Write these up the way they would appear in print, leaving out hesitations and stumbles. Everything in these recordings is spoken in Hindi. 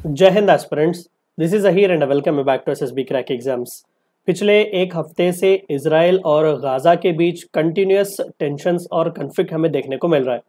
जय Hind aspirants, this is Ahir and welcome back to SSB crack exams. पिछले एक हफ्ते से इजराइल और गाजा के बीच कंटिन्यूस टेंशंस और कन्फ्लिक्ट हमें देखने को मिल रहा है।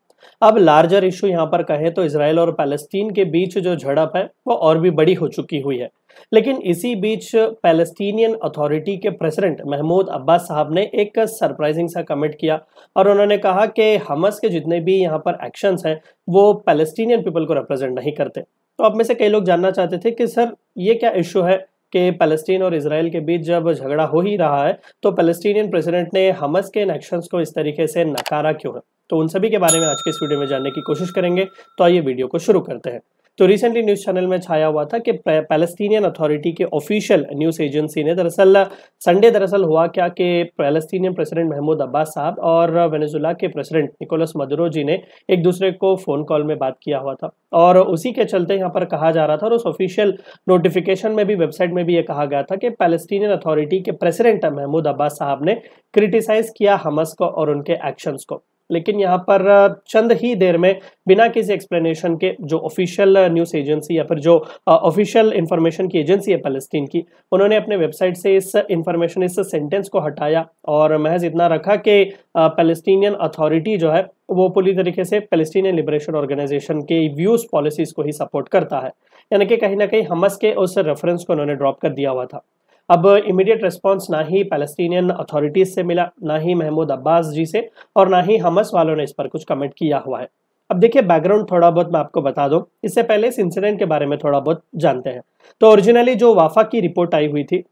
अब लार्जर इशू यहाँ पर कहें तो इजराइल और पैलेस्टीन के बीच जो झड़प है वो और भी बड़ी हो चुकी हुई है। लेकिन इसी बीच पैलेस्टीनियन अथॉरिटी के प्रेसिडेंट महमूद अब्बास साहब ने एक सरप्राइजिंग सा कमेंट किया और उन्होंने कहा कि हमास के जितने भी यहाँ पर एक्शंस हैं वो पैलेस्टीनियन पीपल को रिप्रेजेंट नहीं करते। तो आप में से कई लोग जानना चाहते थे कि सर ये क्या इशू है कि पैलेस्टीन और इजराइल के बीच जब झगड़ा हो ही रहा है तो पैलेस्टीनियन प्रेसिडेंट ने हमास के इन एक्शंस को इस तरीके से नकारा क्यों है। तो उन सभी के बारे में आज के इस वीडियो में जानने की कोशिश करेंगे। तो आइए वीडियो को शुरू करते हैं। तो रिसेंटली न्यूज़ चैनल में छाया हुआ था कि पैलेस्टीनियन अथॉरिटी के ऑफिशियल न्यूज़ एजेंसी ने दरअसल हुआ क्या कि पैलेस्टीनियन प्रेसिडेंट महमूद अब्बास साहब और वेनेजुएला के प्रेसिडेंट निकोलस मदुरो जी ने एक दूसरे को फ़ोन कॉल में बात किया हुआ था और उसी के चलते यहाँ पर कहा जा रहा था और उस ऑफिशियल नोटिफिकेशन में भी, वेबसाइट में भी ये कहा गया था कि पैलेस्टीनियन अथॉरिटी के प्रेसिडेंट महमूद अब्बास साहब ने क्रिटिसाइज किया हमास को और उनके एक्शंस को। लेकिन यहाँ पर चंद ही देर में बिना किसी एक्सप्लेनेशन के जो ऑफिशियल न्यूज़ एजेंसी या फिर जो ऑफिशियल इंफॉर्मेशन की एजेंसी है पैलेस्टीन की, उन्होंने अपने वेबसाइट से इस इंफॉर्मेशन, इस सेंटेंस को हटाया और महज इतना रखा कि पैलेस्टीनियन अथॉरिटी जो है वो पूरी तरीके से पैलेस्टीनियन लिबरेशन ऑर्गेनाइजेशन के व्यूज पॉलिसीज को ही सपोर्ट करता है। यानी कि कहीं ना कहीं हमास के उस रेफरेंस को उन्होंने ड्रॉप कर दिया हुआ था। अब इमीडिएट रिस्पांस ना ही पैलेस्टीनियन अथॉरिटीज से मिला, ना ही महमूद अब्बास जी से, और ना ही हमास वालों ने इस पर कुछ कमेंट किया हुआ है। अब देखिए बैकग्राउंड थोड़ा बहुत मैं आपको बता दूं, इससे पहले इस इंसिडेंट के बारे में थोड़ा बहुत जानते हैं। तो ओरिजिनली जो वाफा की रिपोर्ट आई हुई थी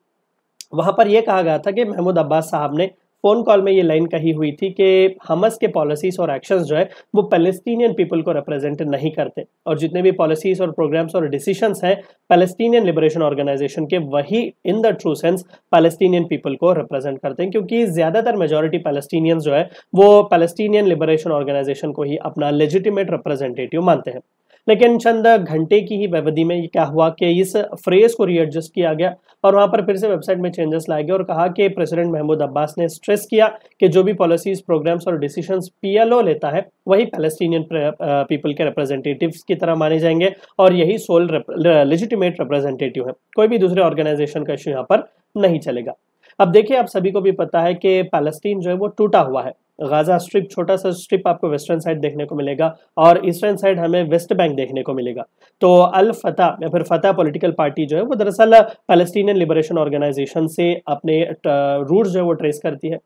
वहां पर यह कहा गया था कि महमूद अब्बास साहब ने फोन कॉल में ये लाइन कही हुई थी कि हमास के पॉलिसीज और एक्शंस जो है वो पैलेस्टीनियन पीपल को रिप्रेजेंट नहीं करते और जितने भी पॉलिसीज और प्रोग्राम्स और डिसीजंस हैं पैलेस्टीनियन लिबरेशन ऑर्गेनाइजेशन के, वही in the true sense Palestinian people को रिप्रेजेंट करते हैं, क्योंकि ज्यादातर मेजॉरिटी पैलेस्टीनियंस जो है वो पैलेस्टीनियन लिबरेशन ऑर्गेनाइजेशन को ही अपना लेजिटिमेट रिप्रेजेंटेटिव मानते हैं। लेकिन चंद घंटे की ही अवधि में ये क्या हुआ कि इस फ्रेज को रीएडजस्ट किया गया और वहां पर फिर से वेबसाइट में चेंजेस लाए गए और कहा कि प्रेसिडेंट महमूद अब्बास ने स्ट्रेस किया कि जो भी पॉलिसीज, प्रोग्राम्स और डिसीजंस पीएलओ लेता है वही पैलेस्टीनियन पीपल के रिप्रेजेंटेटिव्स की तरह माने जाएंगे और यही सोल लेजिटिमेट रिप्रेजेंटेटिव है। कोई भी दूसरे ऑर्गेनाइजेशन का इश्यू यहाँ पर नहीं चलेगा। अब देखिए, आप सभी को भी पता है कि पैलेस्टीन जो है वो टूटा हुआ है। गाजा स्ट्रिप, छोटा सा स्ट्रिप आपको वेस्टर्न साइड देखने को मिलेगा और ईस्टर्न साइड हमें वेस्ट बैंक देखने को मिलेगा। तो अल फतह या फिर फतह पॉलिटिकल पार्टी जो है वो दरअसल पैलेस्टीनियन लिबरेशन ऑर्गेनाइजेशन से अपने रूट्स जो है वो ट्रेस करती है।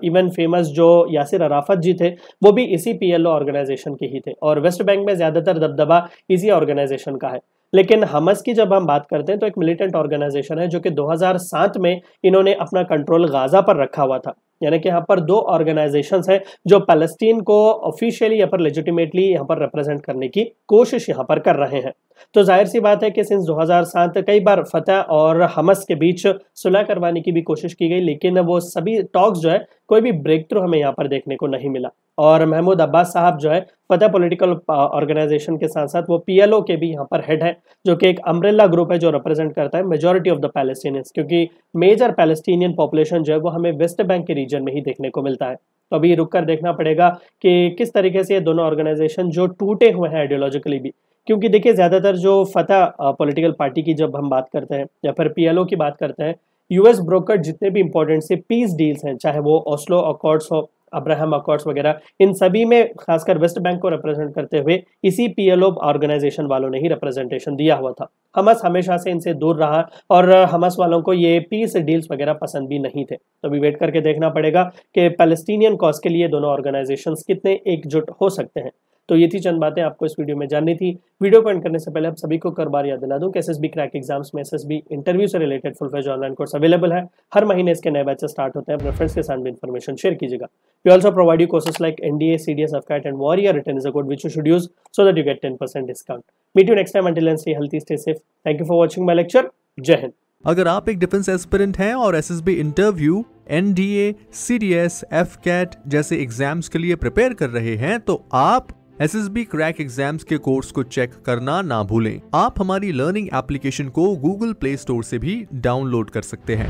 इवन फेमस जो यासिर अराफत जी थे वो भी इसी पीएलओ ऑर्गेनाइजेशन के ही थे और वेस्ट बैंक में ज्यादातर दबदबा इसी ऑर्गेनाइजेशन का है। लेकिन हमास की जब हम बात करते हैं तो एक मिलिटेंट ऑर्गेनाइजेशन है जो कि 2007 में इन्होंने अपना कंट्रोल गाजा पर रखा हुआ था। यानी कि यहाँ पर दो ऑर्गेनाइजेशंस हैं जो पैलेस्टीन को ऑफिशियली या फिर लेजिटिमेटली यहाँ पर रिप्रेजेंट करने की कोशिश यहाँ पर कर रहे हैं। तो जाहिर सी बात है कि सिंस 2007 कई बार फतह और हमास के बीच सुलह करवाने की भी कोशिश की गई, लेकिन वो सभी टॉक्स जो है कोई भी ब्रेक थ्रू हमें यहाँ पर देखने को नहीं मिला। और महमूद अब्बास साहब जो है फतह पॉलिटिकल ऑर्गेनाइजेशन के साथ साथ वो पीएलओ के भी यहाँ पर हेड है, जो कि एक अम्ब्रेला ग्रुप है जो रिप्रेजेंट करता है मेजॉरिटी ऑफ द पैलेस्टीनियंस, क्योंकि मेजर पैलेस्टीनियन पॉपुलेशन जो है वो हमें वेस्ट बैंक के रीजन में ही देखने को मिलता है। तो अभी रुक कर देखना पड़ेगा कि किस तरीके से ये दोनों ऑर्गेनाइजेशन जो टूटे हुए हैं आइडियोलॉजिकली भी, क्योंकि देखिए ज्यादातर जो फतह पॉलिटिकल पार्टी की जब हम बात करते हैं या फिर पीएलओ की बात करते हैं, यूएस ब्रोकर जितने भी इंपॉर्टेंट से पीस डील्स हैं, चाहे वो ओस्लो अकॉर्ड्स हो, अब्राहम अकॉर्ड्स वगैरह, इन सभी में खासकर वेस्ट बैंक को रिप्रेजेंट करते हुए इसी पीएलओ ऑर्गेनाइजेशन वालों ने ही रिप्रेजेंटेशन दिया हुआ था। हमास हमेशा से इनसे दूर रहा और हमास वालों को ये पीस डील्स वगैरह पसंद भी नहीं थे। तो अभी वेट करके देखना पड़ेगा कि पैलेस्टीनियन कॉज के लिए दोनों ऑर्गेनाइजेशंस कितने एकजुट हो सकते हैं। तो ये थी चंद बातें आपको इस वीडियो में जाननी थी। वीडियो को एंड करने से पहले आप सभी को एक बार याद दिला दूं कि एसएसबी क्रैक एग्जाम्स में एसएसबी इंटरव्यू से related full fledge online course available है। हर महीने इसके नए बैचेस स्टार्ट होते हैं। अपने फ्रेंड्स के साथ भी इन्फॉर्मेशन शेयर कीजिएगा। We also provide you courses like NDA, CDS, AFCAT and warrior. Written is a code which you should use so that you get 10% discount. Meet you next time. Until then stay healthy, stay safe. Thank you for watching my lecture. Jai Hind. अगर आप एक डिफेंस एस्पिरेंट हैं और SSB interview, NDA, CDS, AFCAT जैसे एग्जाम्स के लिए प्रिपेयर कर रहे हैं तो आप एसएसबी क्रैक एग्जाम्स के कोर्स को चेक करना ना भूलें। आप हमारी लर्निंग एप्लीकेशन को गूगल प्ले स्टोर से भी डाउनलोड कर सकते हैं।